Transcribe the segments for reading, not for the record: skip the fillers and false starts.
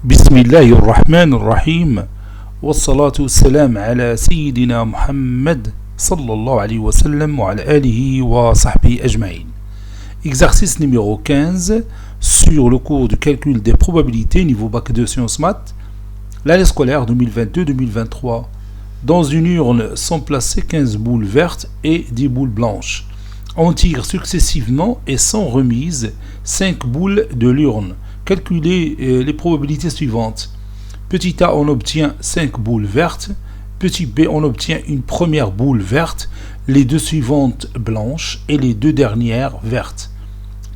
بسم الله الرحمن الرحيم والصلاة والسلام على سيدنا محمد صلى الله عليه وسلم وعلى آله وصحبه أجمعين. Exercice numéro 15 sur le cours de calcul des probabilités niveau bac 2 sciences maths, l'année scolaire 2022-2023. Dans une urne sont placées 15 boules vertes et 10 boules blanches. On tire successivement et sans remise 5 boules de l'urne. Calculez les probabilités suivantes. Petit a, on obtient 5 boules vertes. Petit b, on obtient une première boule verte, les deux suivantes blanches et les deux dernières vertes.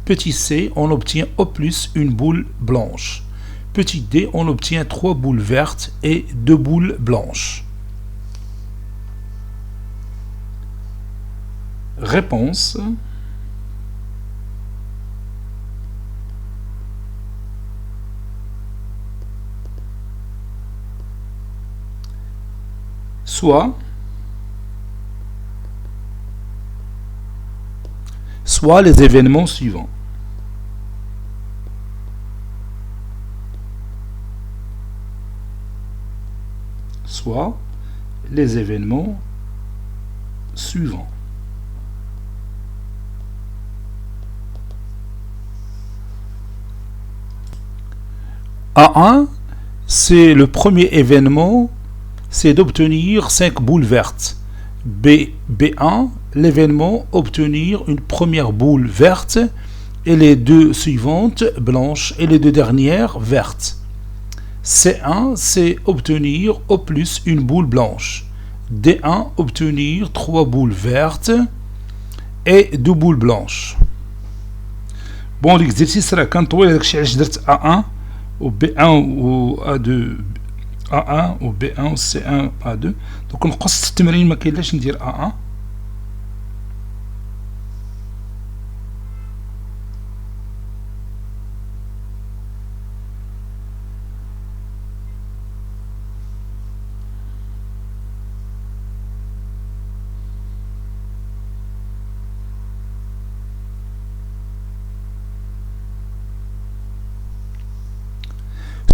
Petit c, on obtient au plus une boule blanche. Petit d, on obtient 3 boules vertes et 2 boules blanches. Réponse. Soit les événements suivants. Soit les événements suivants. A1, c'est le premier événement, c'est d'obtenir 5 boules vertes. B1, l'événement, obtenir une première boule verte et les deux suivantes blanches et les deux dernières vertes. C1, c'est obtenir au plus une boule blanche. D1, obtenir 3 boules vertes et 2 boules blanches. Bon, l'exercice sera quand on a A1 ou B1 ou A2 A1 ou B1 ou C1 A2. Donc نقص التمرين ما كاينلاش ندير A1.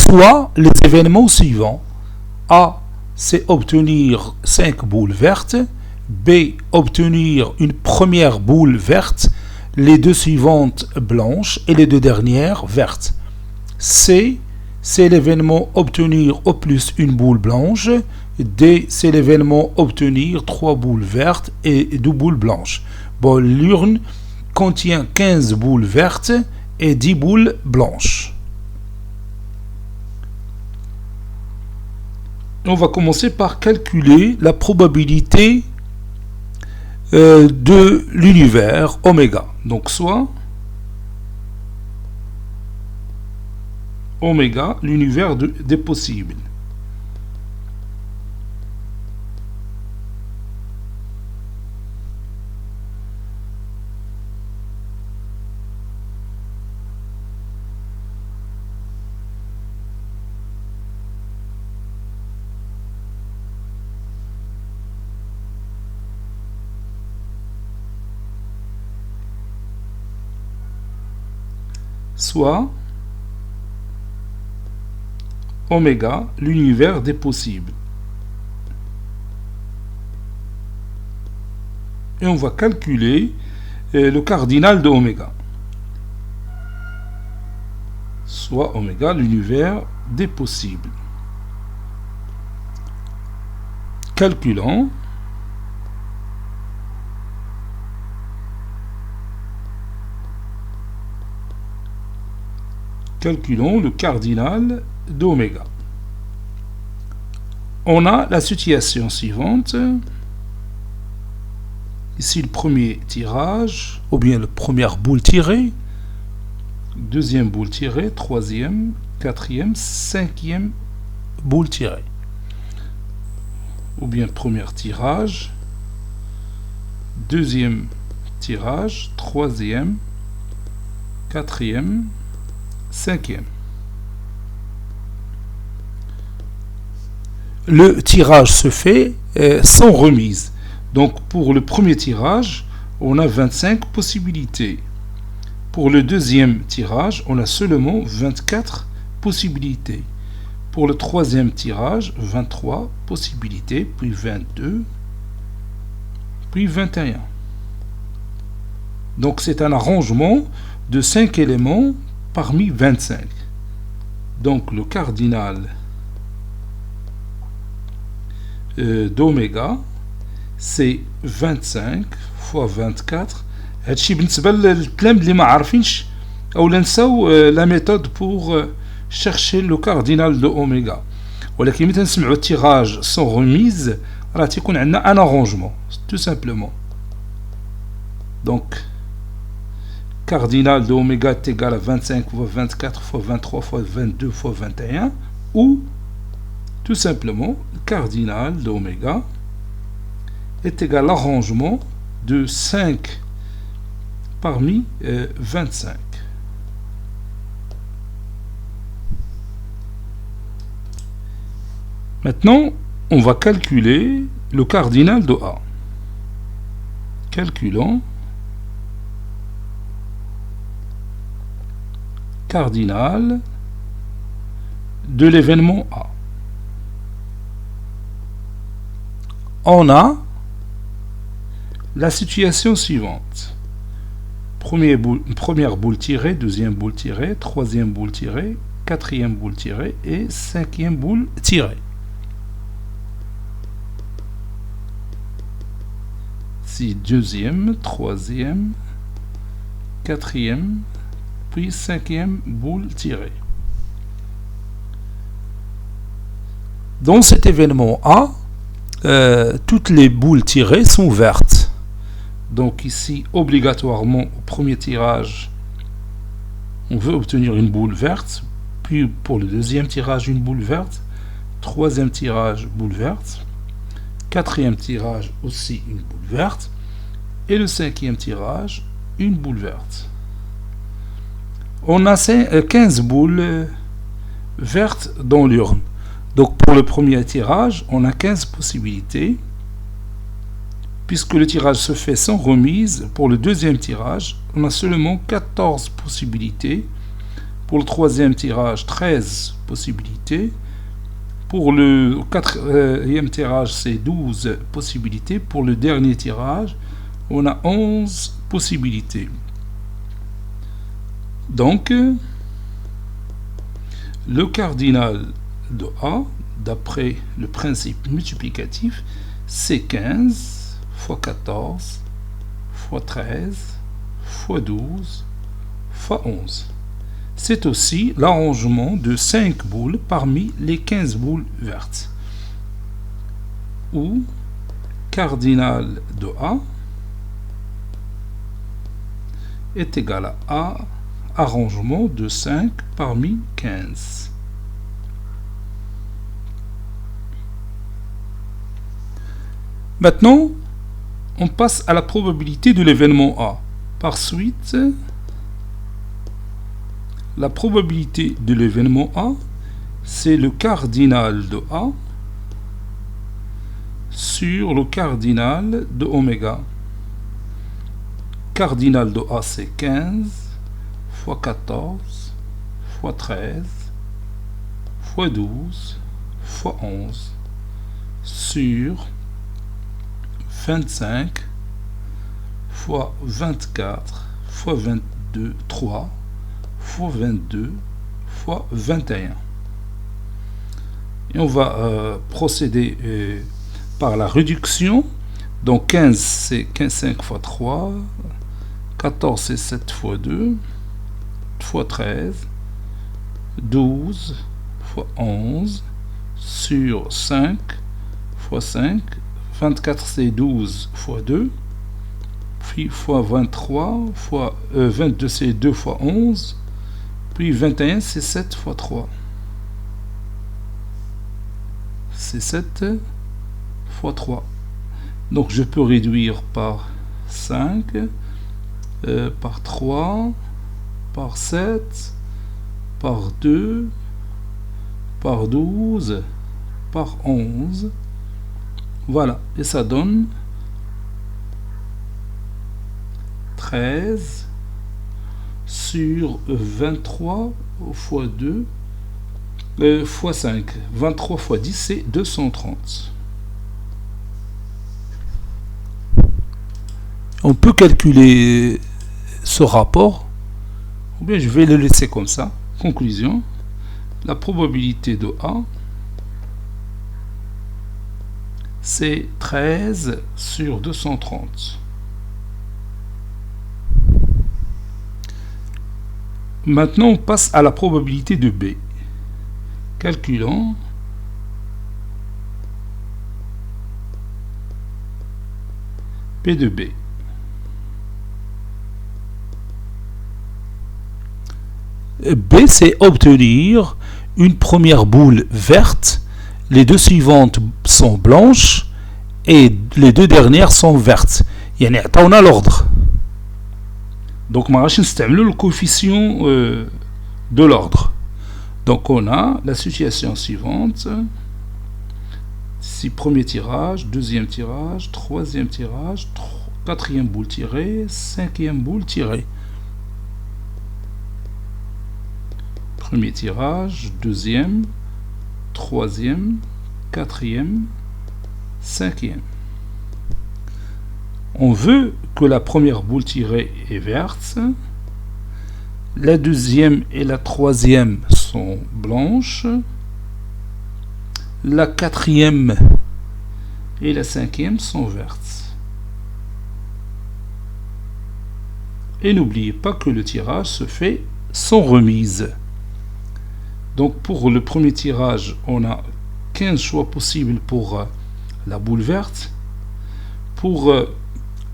Soit les événements suivants. A, c'est obtenir 5 boules vertes. B, obtenir une première boule verte, les deux suivantes blanches et les deux dernières vertes. C, c'est l'événement obtenir au plus une boule blanche. D, c'est l'événement obtenir 3 boules vertes et 2 boules blanches. Bon, l'urne contient 15 boules vertes et 10 boules blanches. On va commencer par calculer la probabilité de l'univers oméga. Donc soit oméga, l'univers des possibles. Soit oméga, l'univers des possibles. Et on va calculer le cardinal de oméga. Soit oméga, l'univers des possibles. Calculons. Calculons le cardinal d'oméga. On a la situation suivante. Ici le premier tirage, ou bien la première boule tirée, deuxième boule tirée, troisième, quatrième, cinquième boule tirée. Ou bien premier tirage, deuxième tirage, troisième, quatrième, cinquième. Le tirage se fait sans remise. Donc pour le premier tirage, on a 25 possibilités. Pour le deuxième tirage, on a seulement 24 possibilités. Pour le troisième tirage, 23 possibilités, puis 22, puis 21. Donc c'est un arrangement de 5 éléments parmi 25. Donc le cardinal d'oméga, c'est 25 fois 24. هادشي بالنسبة للكلام اللي ما عارفينش أو نساو la méthode pour chercher le cardinal de oméga. ولكن ملي تنسمعوا tirage sans remise راه تيكون عندنا un arrangement tout simplement. Donc cardinal de oméga est égal à 25 fois 24 fois 23 fois 22 fois 21, ou tout simplement le cardinal de oméga est égal à l'arrangement de 5 parmi 25. Maintenant, on va calculer le cardinal de A. Calculons cardinal de l'événement A. On a la situation suivante. Première boule tirée, deuxième boule tirée, troisième boule tirée, quatrième boule tirée et cinquième boule tirée. Si deuxième, troisième, quatrième, puis cinquième boule tirée. Dans cet événement A, toutes les boules tirées sont vertes. Donc ici, obligatoirement, au premier tirage, on veut obtenir une boule verte. Puis pour le deuxième tirage, une boule verte. Troisième tirage, boule verte. Quatrième tirage, aussi une boule verte. Et le cinquième tirage, une boule verte. On a 15 boules vertes dans l'urne. Donc pour le premier tirage, on a 15 possibilités. Puisque le tirage se fait sans remise, pour le deuxième tirage, on a seulement 14 possibilités. Pour le troisième tirage, 13 possibilités. Pour le quatrième tirage, c'est 12 possibilités. Pour le dernier tirage, on a 11 possibilités. Donc, le cardinal de A, d'après le principe multiplicatif, c'est 15 fois 14 fois 13 fois 12 fois 11. C'est aussi l'arrangement de 5 boules parmi les 15 boules vertes. Ou cardinal de A est égal à A, arrangement de 5 parmi 15. Maintenant, on passe à la probabilité de l'événement A. Par suite, la probabilité de l'événement A, c'est le cardinal de A sur le cardinal de oméga. Cardinal de A, c'est 15 fois 14 fois 13 fois 12 fois 11 sur 25 fois 24 fois 22, 3 fois 22 fois 21. Et on va procéder par la réduction. Donc 15, c'est 5 fois 3. 14, c'est 7 fois 2. Fois 13. 12 fois 11. Sur 5 fois 5. 24, c'est 12 fois 2. Puis fois 23. Fois 22, c'est 2 fois 11. Puis 21, c'est 7 fois 3. C'est 7 fois 3. Donc je peux réduire par 5, par 3, par 7, par 2, par 12, par 11. Voilà, et ça donne 13 sur 23 fois 2, fois 5. 23 fois 10, c'est 230. On peut calculer ce rapport, ou bien je vais le laisser comme ça. Conclusion, la probabilité de A, c'est 13 sur 230. Maintenant, on passe à la probabilité de B. Calculons. P de B. B, c'est obtenir une première boule verte, les deux suivantes sont blanches et les deux dernières sont vertes. يعني عطاونا l'ordre. Donc ما غاديش نستعملوا le coefficient de l'ordre. Donc on a la situation suivante. Ici premier tirage, deuxième tirage, troisième tirage, quatrième boule tirée, cinquième boule tirée. Premier tirage, deuxième, troisième, quatrième, cinquième. On veut que la première boule tirée est verte, la deuxième et la troisième sont blanches, la quatrième et la cinquième sont vertes. Et n'oubliez pas que le tirage se fait sans remise. Donc pour le premier tirage, on a 15 choix possibles pour la boule verte. Pour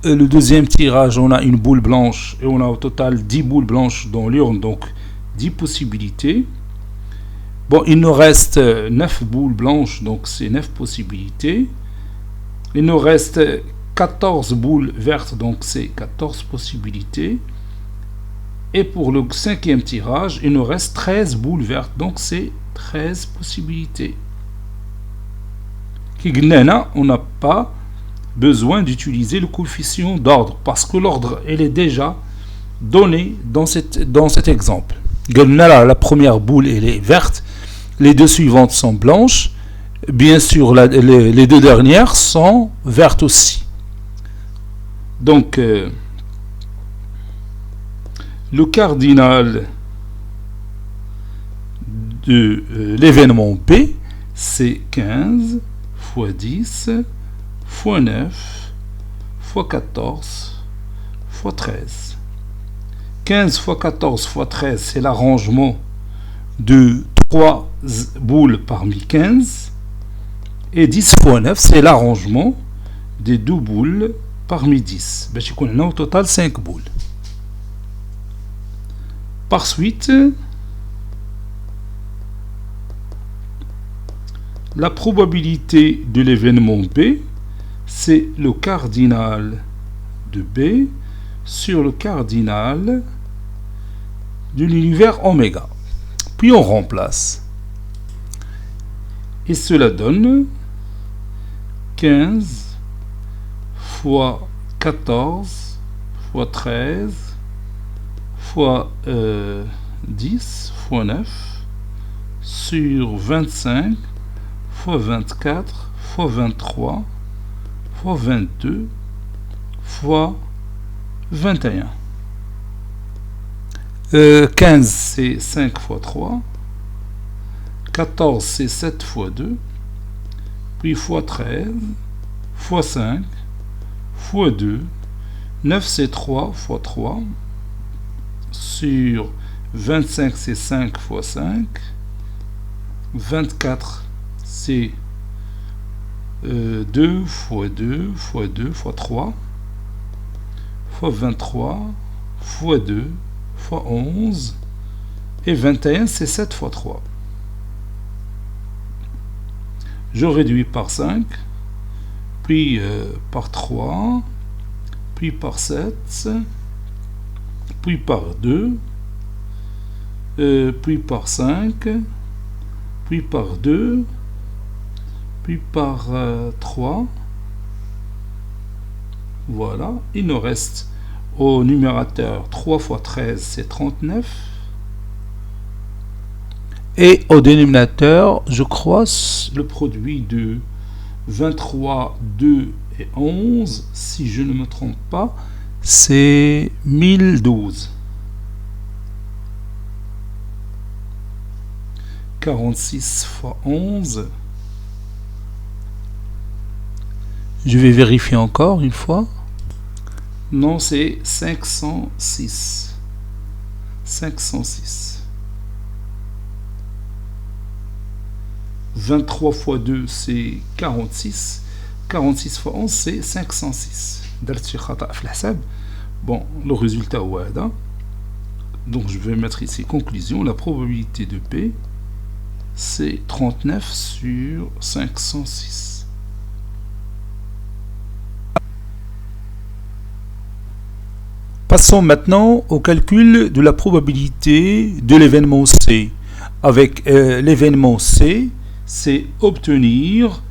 le deuxième tirage, on a une boule blanche et on a au total 10 boules blanches dans l'urne, donc 10 possibilités. Bon, il nous reste 9 boules blanches, donc c'est 9 possibilités. Il nous reste 14 boules vertes, donc c'est 14 possibilités. Et pour le cinquième tirage, il nous reste 13 boules vertes, donc c'est 13 possibilités. On n'a pas besoin d'utiliser le coefficient d'ordre, parce que l'ordre elle est déjà donné dans cet exemple. La première boule elle est verte, les deux suivantes sont blanches, bien sûr les deux dernières sont vertes aussi. Donc le cardinal de l'événement B, c'est 15 fois 10 fois 9 fois 14 fois 13. 15 fois 14 fois 13, c'est l'arrangement de 3 boules parmi 15. Et 10 fois 9, c'est l'arrangement des 2 boules parmi 10. On a au total 5 boules. Par suite, la probabilité de l'événement B, c'est le cardinal de B sur le cardinal de l'univers oméga. Puis on remplace. Et cela donne 15 fois 14 fois 13 fois 10 fois 9 sur 25 fois 24 fois 23 fois 22 fois 21. 15 c'est 5 fois 3, 14 c'est 7 fois 2, puis fois 13, fois 5, fois 2, 9 c'est 3 fois 3, sur 25 c'est 5 fois 5, 24 c'est 2 fois 2 fois 2 fois 3, fois 23 fois 2 fois 11, et 21 c'est 7 fois 3. Je réduis par 5, puis par 3, puis par 7, puis par 2, puis par 5, puis par 2, puis par 3. Voilà, il nous reste au numérateur 3 fois 13 c'est 39, Et au dénominateur, je crois, le produit de 23, 2 et 11, si je ne me trompe pas, c'est 1012. 46 fois 11. Je vais vérifier encore une fois. Non, c'est 506. 506. 23 fois 2, c'est 46. 46 fois 11, c'est 506. Bon, le résultat, donc je vais mettre ici conclusion. La probabilité de P, c'est 39 sur 506. Passons maintenant au calcul de la probabilité de l'événement C. Avec l'événement C, c'est obtenir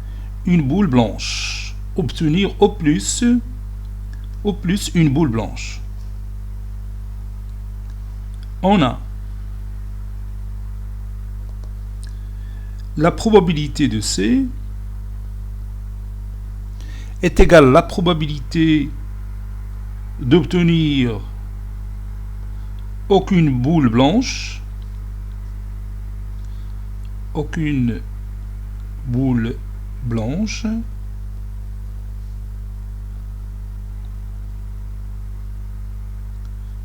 une boule blanche. Obtenir au plus une boule blanche. On a la probabilité de C est égale à la probabilité d'obtenir aucune boule blanche,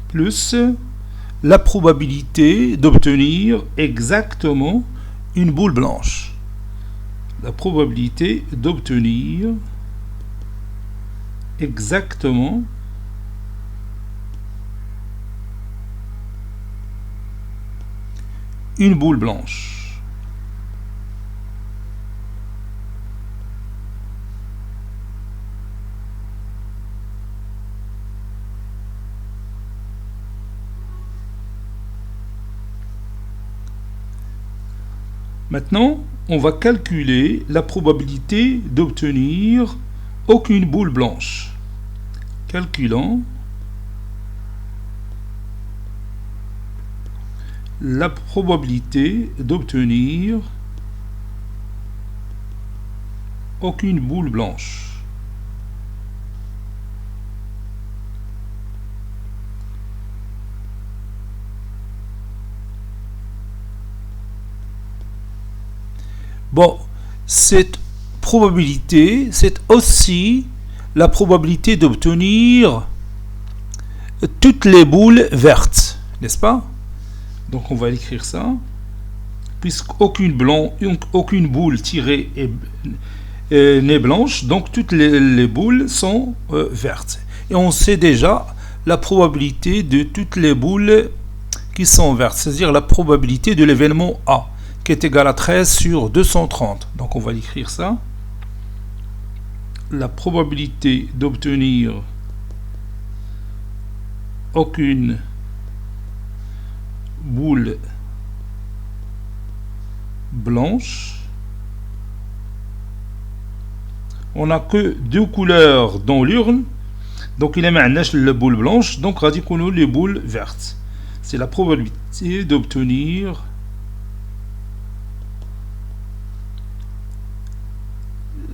plus la probabilité d'obtenir exactement une boule blanche. La probabilité d'obtenir exactement une boule blanche. Maintenant, on va calculer la probabilité d'obtenir aucune boule blanche. Calculant la probabilité d'obtenir aucune boule blanche. Bon, cette probabilité, c'est aussi la probabilité d'obtenir toutes les boules vertes, n'est-ce pas? Donc on va écrire ça. Puisqu'aucune boule tirée n'est blanche, donc toutes les boules sont vertes. Et on sait déjà la probabilité de toutes les boules qui sont vertes, c'est-à-dire la probabilité de l'événement A, qui est égale à 13 sur 230. Donc on va écrire ça. La probabilité d'obtenir aucune boule blanche. On n'a que deux couleurs dans l'urne, donc il y a la boule blanche, donc radicons les boules vertes. C'est la probabilité d'obtenir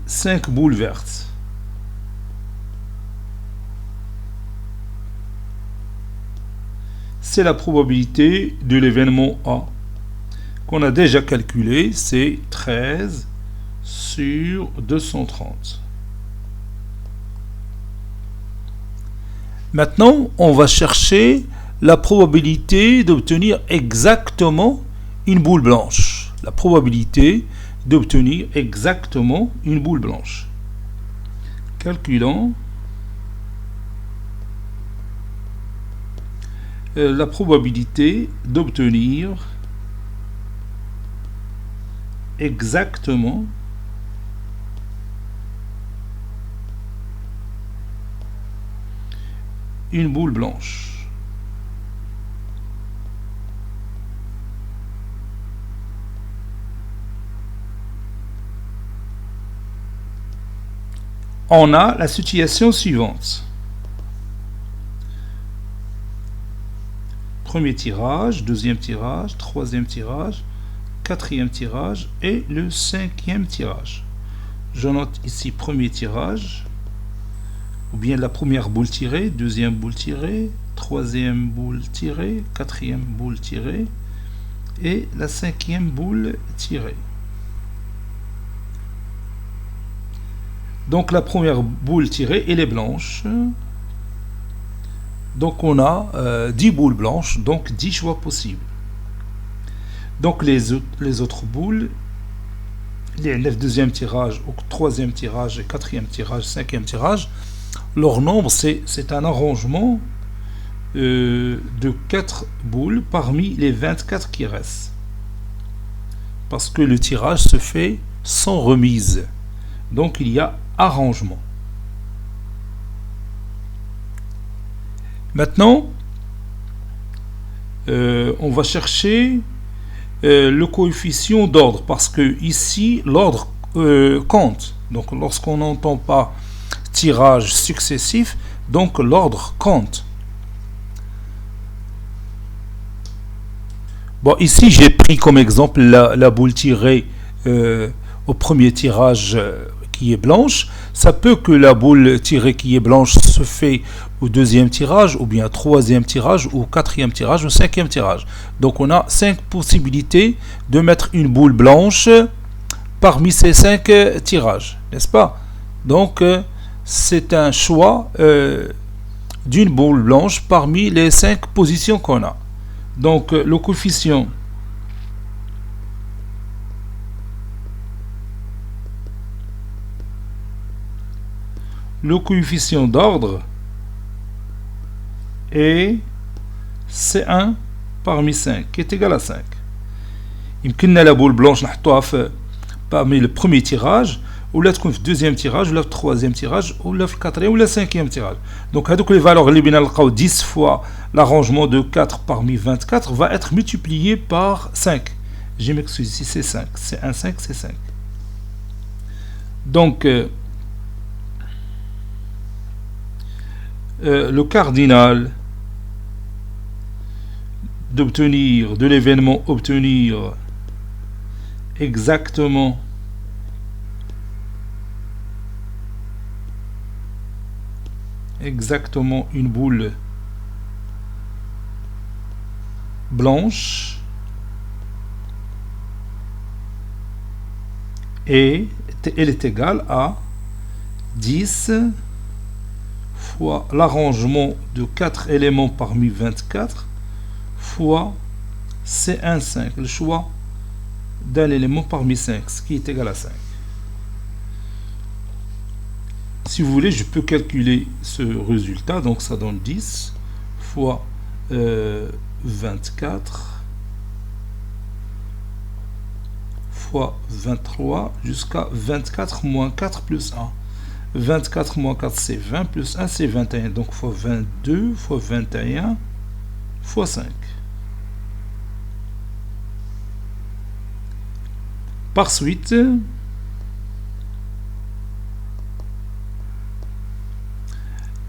cinq boules vertes. C'est la probabilité de l'événement A qu'on a déjà calculé, c'est 13 sur 230. Maintenant, on va chercher la probabilité d'obtenir exactement une boule blanche. La probabilité d'obtenir exactement une boule blanche. Calculant la probabilité d'obtenir exactement une boule blanche. On a la situation suivante. Premier tirage, deuxième tirage, troisième tirage, quatrième tirage et le cinquième tirage. Je note ici premier tirage, ou bien la première boule tirée, deuxième boule tirée, troisième boule tirée, quatrième boule tirée et la cinquième boule tirée. Donc la première boule tirée, elle est blanche. Donc on a 10 boules blanches, donc 10 choix possibles. Donc les autres boules, le deuxième tirage, ou troisième tirage, quatrième tirage, cinquième tirage, leur nombre c'est un arrangement de 4 boules parmi les 24 qui restent. Parce que le tirage se fait sans remise. Donc il y a arrangement. Maintenant, on va chercher le coefficient d'ordre, parce que ici l'ordre compte. Donc lorsqu'on n'entend pas tirage successif, donc l'ordre compte. Bon, ici j'ai pris comme exemple la boule tirée au premier tirage qui est blanche. Ça peut que la boule tirée qui est blanche se fait au deuxième tirage, ou bien troisième tirage, ou quatrième tirage, ou cinquième tirage. Donc on a 5 possibilités de mettre une boule blanche parmi ces 5 tirages, n'est-ce pas? Donc c'est un choix d'une boule blanche parmi les 5 positions qu'on a. Donc le coefficient d'ordre est C1 parmi 5 qui est égal à 5. يمكننا la boule blanche نحطوها parmi le premier tirage, ولا تكون في deuxième tirage, ولا في troisième tirage, ولا في quatrième ولا cinquième tirage. Donc هذوك les valeurs اللي بينا نلقاو 10 fois l'arrangement de 4 parmi 24 va être multiplié par 5. Je m'excuse, ici c'est 5, c'est 1, 5, c'est 5. Donc le cardinal de l'événement obtenir exactement une boule blanche et elle est égale à 10 fois l'arrangement de 4 éléments parmi 24 fois C1, 5, le choix d'un élément parmi 5, ce qui est égal à 5. Si vous voulez, je peux calculer ce résultat, donc ça donne 10 fois 24 fois 23 jusqu'à 24 moins 4 plus 1. 24 moins 4 c'est 20 plus 1 c'est 21, donc fois 22 fois 21 fois 5. Par suite,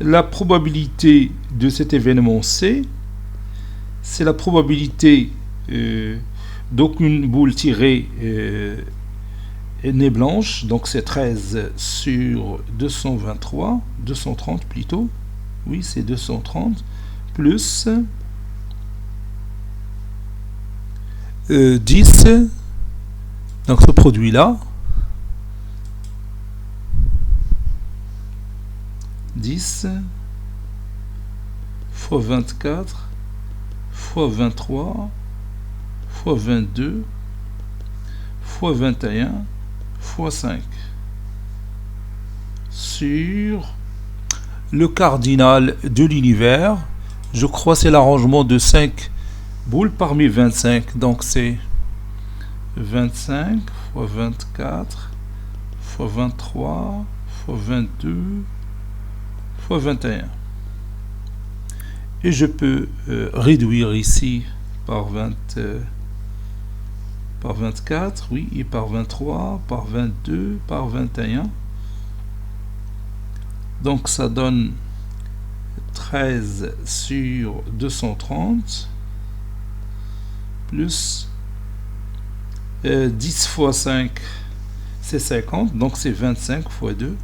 la probabilité de cet événement C, c'est la probabilité d'aucune boule tirée n'est blanche, donc c'est 13 sur 223, 230 plutôt, oui c'est 230, plus 10, donc ce produit là, 10 fois 24 fois 23 fois 22 fois 21 fois 5 sur le cardinal de l'univers. Je crois c'est l'arrangement de 5 boules parmi 25, donc c'est 25 fois 24 fois 23 fois 22 fois 21. Et je peux réduire ici par 24, oui, et par 23, par 22, par 21. Donc ça donne 13 sur 230 plus 10 fois 5, c'est 50, donc c'est 25 fois 2.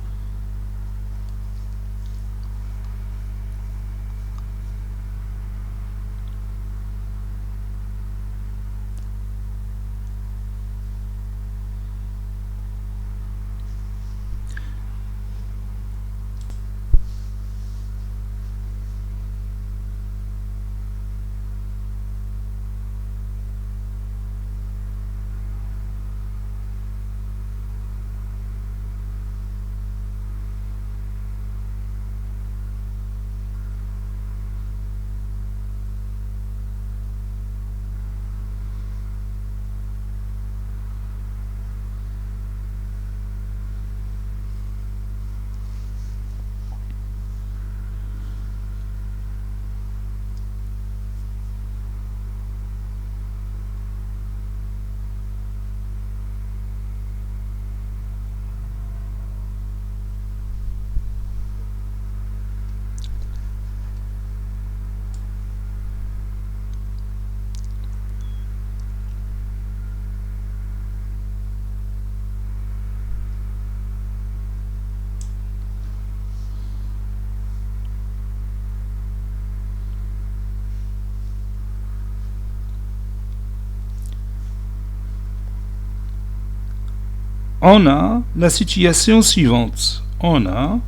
On a la situation suivante. On a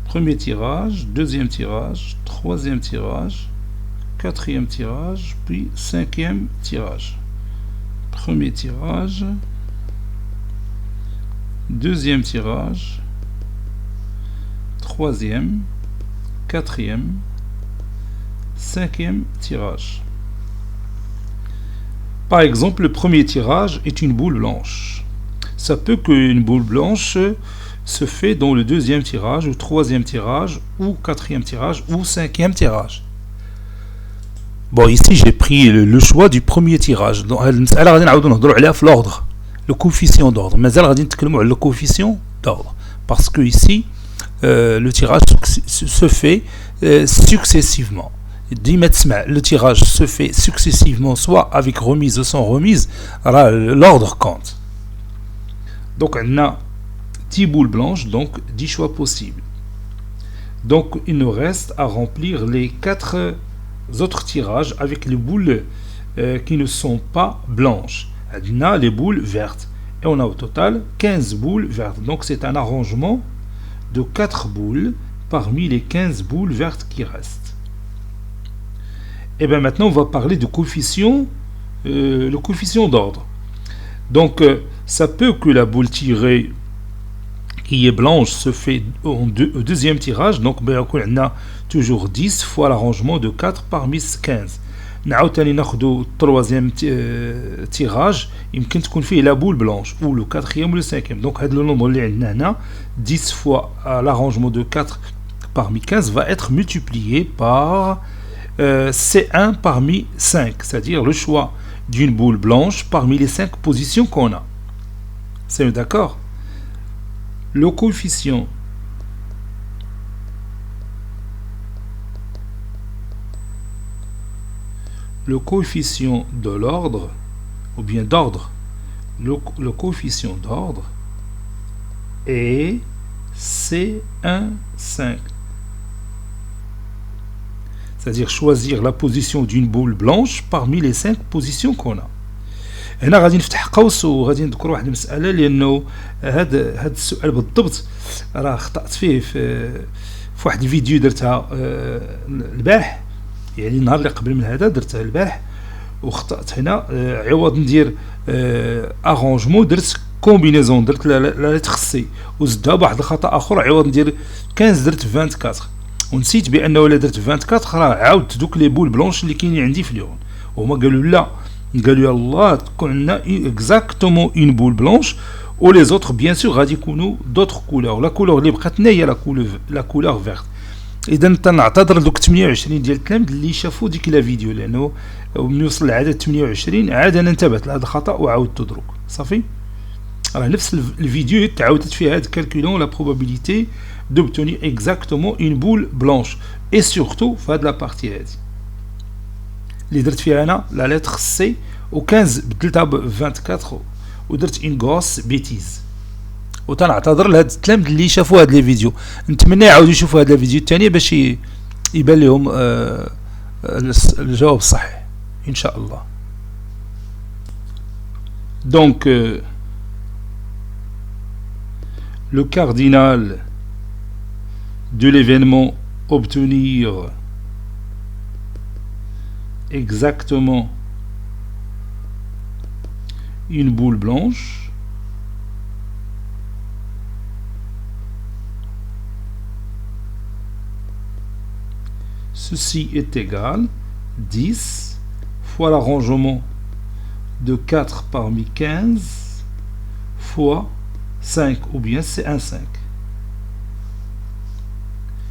premier tirage, deuxième tirage, troisième tirage, quatrième tirage, puis cinquième tirage. Premier tirage, deuxième tirage, troisième, quatrième, cinquième tirage. Par exemple, le premier tirage est une boule blanche. Ça peut qu'une boule blanche se fait dans le deuxième tirage, ou troisième tirage, ou quatrième tirage, ou cinquième tirage. Bon, ici j'ai pris le choix du premier tirage. Donc, l'ordre, le coefficient d'ordre. Mais le coefficient d'ordre. Parce que ici, le tirage se fait successivement. Le tirage se fait successivement, soit avec remise ou sans remise, l'ordre compte. Donc on a 10 boules blanches, donc 10 choix possibles. Donc il nous reste à remplir les 4 autres tirages avec les boules qui ne sont pas blanches. On a les boules vertes. Et on a au total 15 boules vertes. Donc c'est un arrangement de 4 boules parmi les 15 boules vertes qui restent. Et bien maintenant, on va parler du coefficient, le coefficient d'ordre. Donc, ça peut que la boule tirée qui est blanche se fait au deuxième tirage. Donc, on a toujours 10 fois l'arrangement de 4 parmi 15. نعاوتاني ناخذ troisième tirage يمكن تكون فيه la boule blanche ou le quatrième ou le cinquième. Donc هذا le nombre اللي عندنا هنا 10 fois l'arrangement de 4 parmi 15 va être multiplié par C1 parmi 5, c'est-à-dire le choix d'une boule blanche parmi les 5 positions qu'on a. C'est d'accord? Le coefficient de l'ordre, ou bien d'ordre, le coefficient d'ordre est C1, 5. C'est-à-dire choisir la position d'une boule blanche parmi les 5 positions qu'on a. هنا غادي نفتح قوس وغادي نذكر واحد المسألة لأنه هذا السؤال بالضبط راه خطأت فيه في واحد الفيديو درتها البارح، يعني النهار اللي قبل من هذا درتها البارح وخطأت هنا. عوض ندير ارونجمون درت كومبينيزون، درت لا لتر سي وزدها بواحد الخطأ آخر، عوض ندير 15 درت 24 ونسيت بانه الا درت 24 راه عاودت دوك لي بول بلونش اللي كاينين عندي في اليوم، وهما قالوا لا، قالوا يلاه تكون عندنا اكزاكتومون اون بول بلونش و لي زوتر بيان سور غادي يكونوا دوطخ كولور. لا كولور اللي بقات لنا هي لا كولور فيرت. اذا تنعتذر لدوك 28 ديال التلاميذ اللي شافوا ديك لا فيديو، لانه ملي وصل العدد 28 عاد انا انتبهت لهذا الخطا وعاودت دروك صافي. راه نفس الفيديو تعاودت فيه هاد كالكولون لا بروبابيليتي d'obtenir exactement une boule blanche et surtout في هاد لا بارتي هادي اللي درت فيها انا لا لتر سي و15 بدلتها ب 24 ودرت اون غوس بيتيز. وتنعتذر لهاد التلاميذ اللي شافوا هاد لي فيديو، نتمنى يعاودوا يشوفوا هاد الفيديو الثانيه باش يبان لهم الجواب الصحيح ان شاء الله. Donc le cardinal de l'événement obtenir exactement une boule blanche ceci est égal 10 fois l'arrangement de 4 parmi 15 fois 5, ou bien c'est un 5.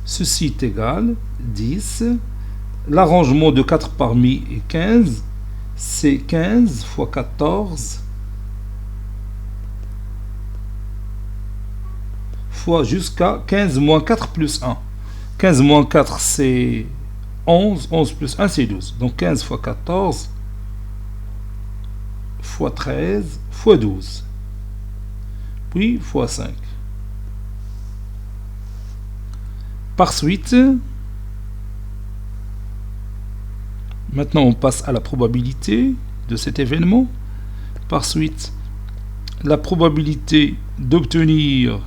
Ceci est égal 10. L'arrangement de 4 parmi 15, c'est 15 fois 14 fois jusqu'à 15 moins 4 plus 1. 15 moins 4, c'est 11. 11 plus 1, c'est 12. Donc 15 fois 14 fois 13 fois 12. Puis fois 5. Par suite, maintenant on passe à la probabilité de cet événement. Par suite, la probabilité d'obtenir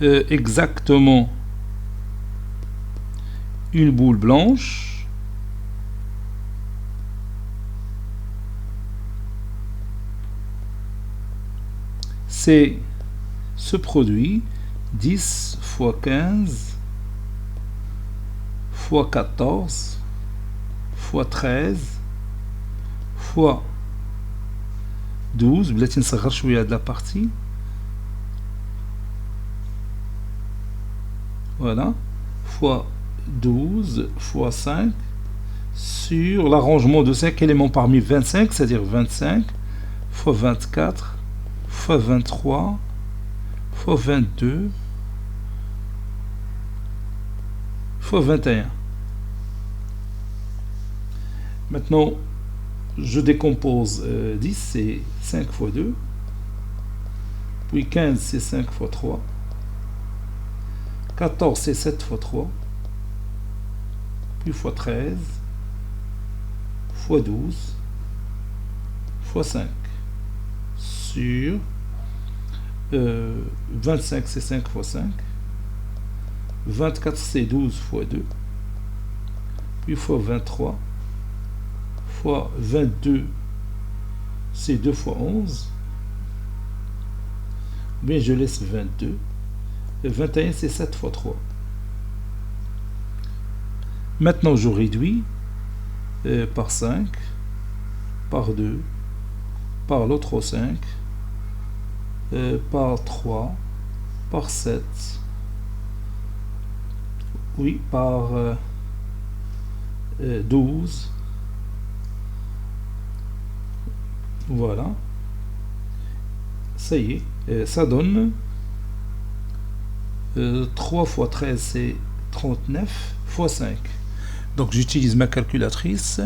exactement une boule blanche c'est ce produit 10 fois 15 fois 14 fois 13 fois 12 بلاتي نصغر شويه هاد لا بارتي voilà fois 12 fois 5 sur l'arrangement de 5 éléments parmi 25, c'est-à-dire 25 fois 24 fois 23 fois 22 fois 21. Maintenant, je décompose 10, c'est 5 fois 2. Puis 15, c'est 5 fois 3. 14, c'est 7 fois 3. Puis fois 13. Fois 12. Fois 5. Sur 25, c'est 5 fois 5. 24, c'est 12 fois 2. Puis fois 23. Fois 22, c'est 2 fois 11. Bien, je laisse 22. Et 21, c'est 7 fois 3. Maintenant, je réduis par 5, par 2, par l'autre 5, par 3, par 7, oui, par 12. Voilà, ça y est, ça donne 3 fois 13, c'est 39 fois 5. Donc j'utilise ma calculatrice.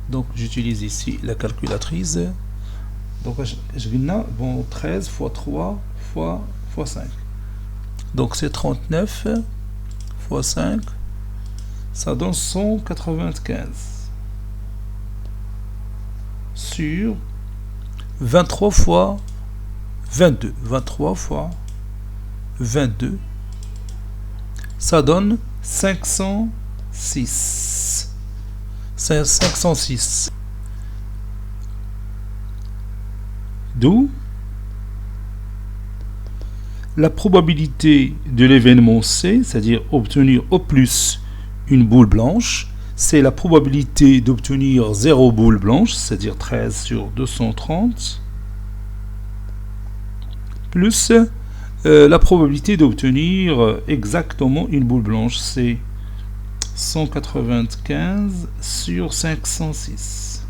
Donc j'utilise ici la calculatrice. Donc je viens bon 13 fois 3 fois 5. Donc c'est 39 fois 5. Ça donne 195. Sur 23 fois 22. 23 fois 22. Ça donne 506. 506. D'où la probabilité de l'événement C, c'est-à-dire obtenir au plus une boule blanche, c'est la probabilité d'obtenir 0 boule blanche, c'est-à-dire 13 sur 230, plus la probabilité d'obtenir exactement une boule blanche, c'est 195 sur 506.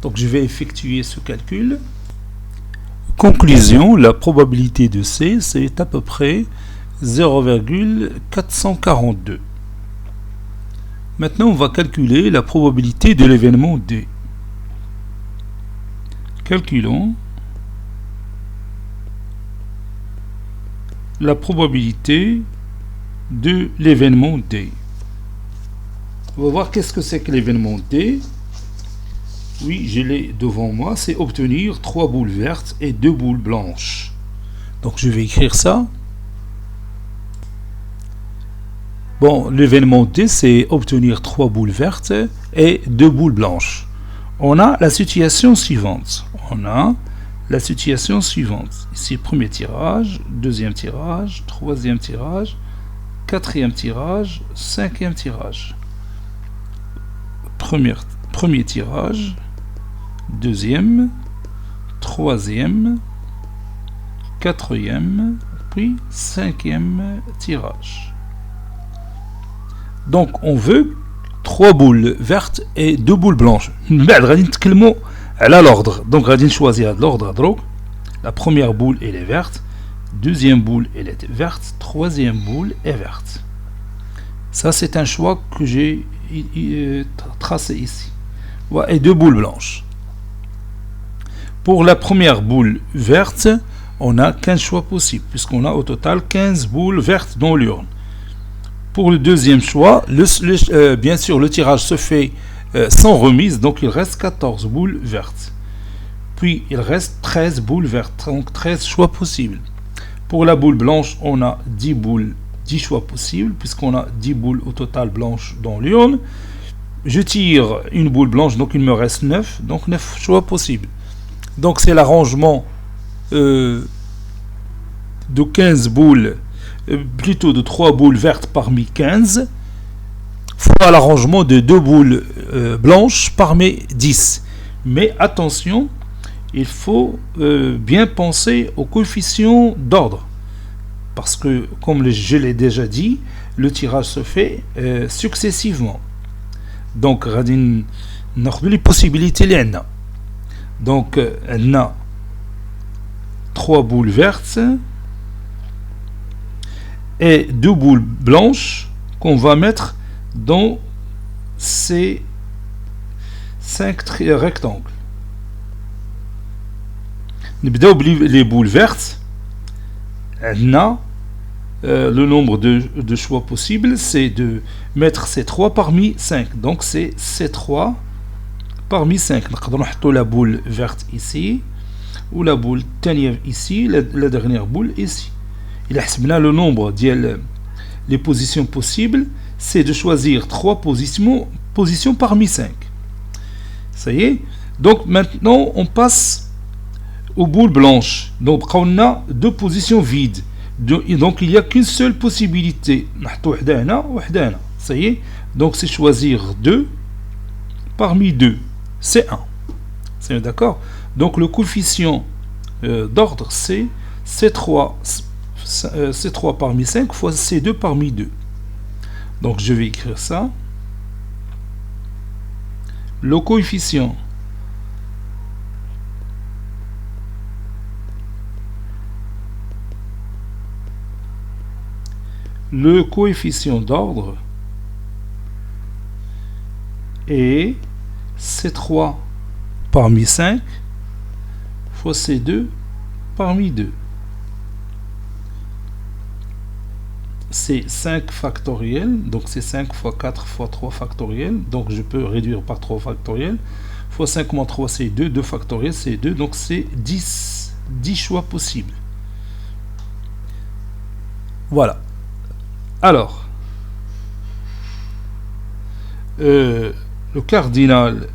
Donc je vais effectuer ce calcul. Conclusion, la probabilité de C, c'est à peu près 0,442. Maintenant, on va calculer la probabilité de l'événement D. Calculons la probabilité de l'événement D. On va voir qu'est-ce que c'est que l'événement D. Oui, je l'ai devant moi. C'est obtenir 3 boules vertes et 2 boules blanches. Donc je vais écrire ça. Bon, l'événement D, c'est obtenir 3 boules vertes et 2 boules blanches. On a la situation suivante. Ici, premier tirage, deuxième tirage, troisième tirage, quatrième tirage, cinquième tirage. Premier tirage, deuxième, troisième, quatrième, puis cinquième tirage. Donc on veut 3 boules vertes et 2 boules blanches. L'ordre. Donc on va choisir l'ordre. La première boule elle est verte, deuxième boule elle est verte, troisième boule est verte. Ça c'est un choix que j'ai tracé ici. Et 2 boules blanches. Pour la première boule verte, on a 15 choix possibles, puisqu'on a au total 15 boules vertes dans l'urne. Pour le deuxième choix, bien sûr, le tirage se fait sans remise, donc il reste 14 boules vertes. Puis il reste 13 boules vertes, donc 13 choix possibles. Pour la boule blanche, on a 10 choix possibles, puisqu'on a 10 boules au total blanches dans l'urne. Je tire une boule blanche, donc il me reste 9, donc 9 choix possibles. Donc c'est l'arrangement de 15 boules, plutôt de 3 boules vertes parmi 15, fois l'arrangement de 2 boules blanches parmi 10. Mais attention, il faut bien penser au coefficient d'ordre. Parce que, comme je l'ai déjà dit, le tirage se fait successivement. Donc, غادي ناخذ les possibilités اللي عندنا. Donc, on a 3 boules vertes et 2 boules blanches qu'on va mettre dans ces 5 rectangles. نبداو les boules vertes. On a le nombre de choix possibles, c'est de mettre ces 3 parmi 5. Donc c'est ces 3 parmi 5. On peut la boule verte ici, ou la boule tanière ici, la dernière boule ici. Il a le nombre les positions possibles, c'est de choisir 3 positions parmi 5. Ça y est. Donc maintenant on passe aux boules blanches. Donc on a 2 positions vides. Donc il n'y a qu'une seule possibilité. Ça y est. Donc c'est choisir 2 parmi 2. C'est 1. C'est d'accord. Donc le coefficient d'ordre c'est C3 parmi 5 fois C2 parmi 2. Donc je vais écrire ça. Le coefficient d'ordre est C3 parmi 5 fois C2 parmi 2. C'est 5 factoriel, donc c'est 5 fois 4 fois 3 factoriel, donc je peux réduire par 3 factoriel, fois 5 moins 3 c'est 2, 2 factoriel c'est 2, donc c'est 10 choix possibles. Voilà. Alors, le cardinal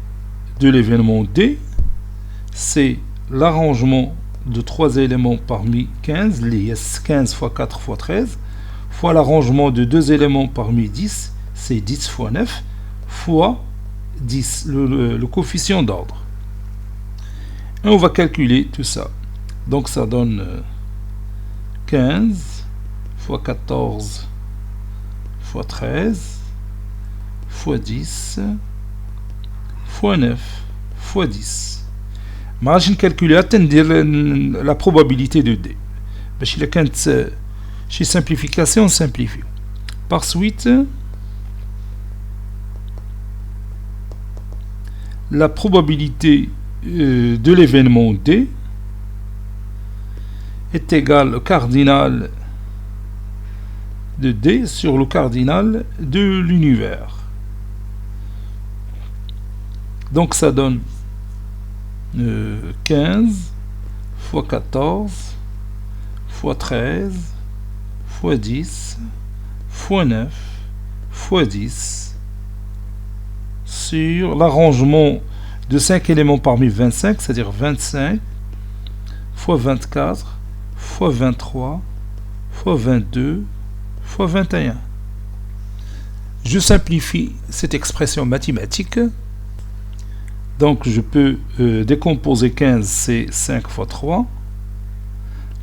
de l'événement D, c'est l'arrangement de 3 éléments parmi 15, les 15 fois 4 fois 13, fois l'arrangement de 2 éléments parmi 10, c'est 10 fois 9, fois 10, le coefficient d'ordre. Et on va calculer tout ça. Donc ça donne 15 fois 14 fois 13 fois 10 fois 9 fois 10. ما غاديش نكالكوليها حتى ندير la probabilité de D. باش إلا كانت شي simplification on simplifie. Par suite, la probabilité de l'événement D est égale au cardinal de D sur le cardinal de l'univers. Donc ça donne 15 fois 14 fois 13 fois 10 fois 9 fois 10 sur l'arrangement de 5 éléments parmi 25, c'est-à-dire 25 fois 24 fois 23 fois 22 fois 21. Je simplifie cette expression mathématique. Donc je peux décomposer 15, c'est 5 fois 3,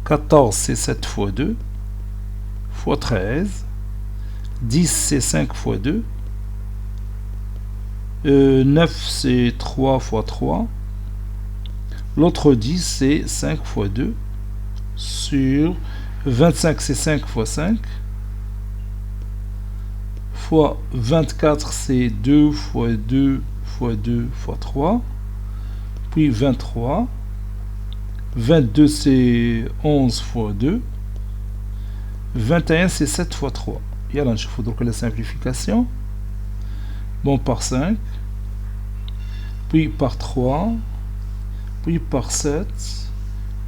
14 c'est 7 fois 2, fois 13, 10 c'est 5 fois 2, 9 c'est 3 fois 3, l'autre 10 c'est 5 fois 2, sur 25 c'est 5 fois 5, fois 24 c'est 2 fois 2 fois 2 fois 3, puis 23, 22 c'est 11 fois 2, 21 c'est 7 fois 3. Et là, je fais donc la simplification. Bon, par 5, puis par 3, puis par 7,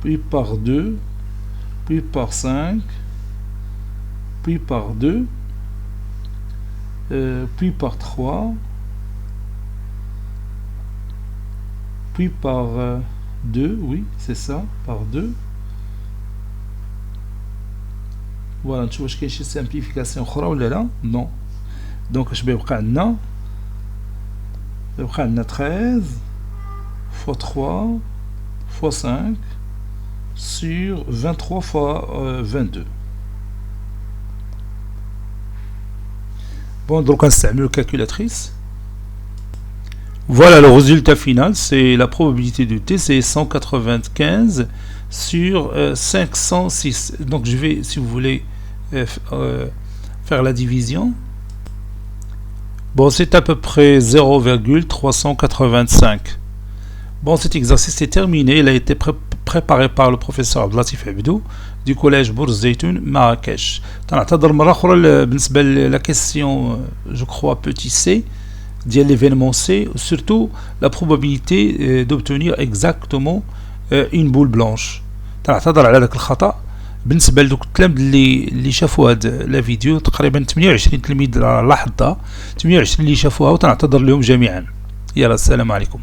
puis par 2, puis par 5, puis par 2, puis par 3, puis par 2, oui, c'est ça, par 2. Voilà, tu vois, je vais chercher simplification أخرى ولا لا؟ Non. Donc, je vais prendre 13 fois 3 fois 5 sur 23 fois 22. Bon, donc on s'amuse la calculatrice. Voilà, le résultat final, c'est la probabilité de T, c'est 195 sur 506. Donc je vais, si vous voulez, faire la division. Bon, c'est à peu près 0,385. Bon, cet exercice est terminé. Il a été préparé par le professeur Abdelatif Abdou du collège Bourz Zeytoun, Marrakech. La question, je crois, petit c, l'événement C, surtout la probabilité d'obtenir exactement une boule blanche. تنعتذر على ذاك الخطأ بالنسبة لدوك التلاميذ اللي شافوا هاد لا فيديو، تقريبا 28 تلميذ لاحظتها، 28 اللي شافوها، وتنعتذر لهم جميعا. يلا السلام عليكم.